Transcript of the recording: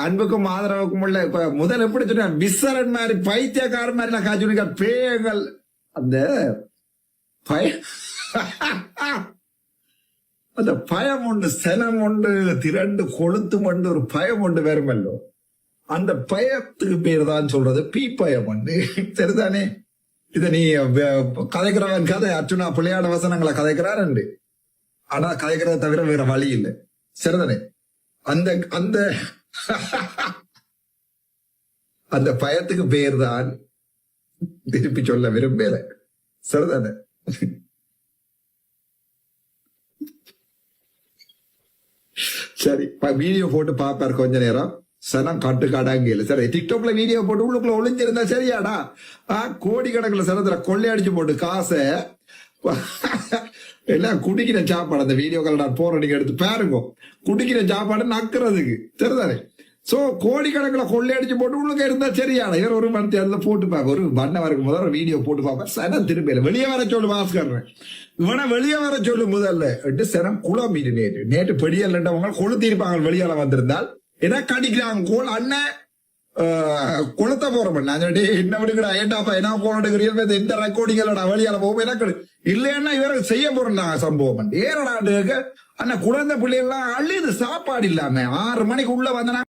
அன்புக்கும் ஆதரவுக்கும் உள்ள இப்ப முதல் எப்படி சொன்ன விசரன் மாதிரி பைத்தியக்கார மாதிரி நான் காய்ச்சி பேயங்கள் அந்த பய அந்த பயம் உண்டு சனம் உண்டு திரண்டு கொளுத்து உண்டு ஒரு பயம் உண்டு வேறுமல்லோ அந்த பயத்துக்கு பேர் தான் சொல்றது பீ பயம் உண்டு சரிதானே இத நீ கதைக்கிறவன் கதை அர்ச்சுனா பிள்ளையாட வசனங்களை கதைக்கிறாரு ஆனா கதைக்கிறத தவிர வேற வழி இல்லை சரிதானே அந்த அந்த அந்த பயத்துக்கு பேர் தான் திருப்பி சொல்ல விரும்பல சரிதானே சரி வீடியோ போட்டு பாப்பாரு கொஞ்ச நேரம் சனம் கட்டுக்காடாங்க சரி டிக்டாக்ல வீடியோ போட்டு உள்ளுக்குள்ள ஒளிஞ்சிருந்தா சரியாடா கோடிக்கணக்கில் சனத்துல கொள்ளையடிச்சு போட்டு காசை எல்லாம் குடிக்கிற சாப்பாடு அந்த வீடியோக்கள் நான் போற நீங்க எடுத்து பாருங்க குடிக்கிற சாப்பாடு நக்குறதுக்கு சரிதானே சோ கோடிக்கணக்கில் கொள்ளையடிச்சு போட்டு உள்ளுக்க இருந்தா சரியான இவர் ஒரு மணி அதுல போட்டு பார்க்க ஒரு பண்ண வரைக்கும் முதல்ல ஒரு வீடியோ போட்டு பார்ப்பேன் சனம் திரும்ப வெளியே வர சொல்லு பாஸ்கர்றேன் இவனை வெளியே வர சொல்லு முதல்ல சனம் குளம் இது நேற்று பெடியல்லவங்க கொளுத்திருப்பாங்க வெளியால வந்திருந்தால் ஏன்னா கடிக்கிறாங்க கோல் அண்ணன் குளத்த போறோம் என்ன விடுங்கடா ஏட்டாப்பா என்ன போன இந்த ரெக்கார்டிங் இல்லடா வெளியால போவோம் எனக்கு இல்லைன்னா இவரை செய்ய போறோம் சம்பவம் ஏறடா அண்ணா குழந்தை பிள்ளைகள்லாம் அள்ளிது சாப்பாடு இல்லாம 6 மணிக்கு உள்ள வந்தனா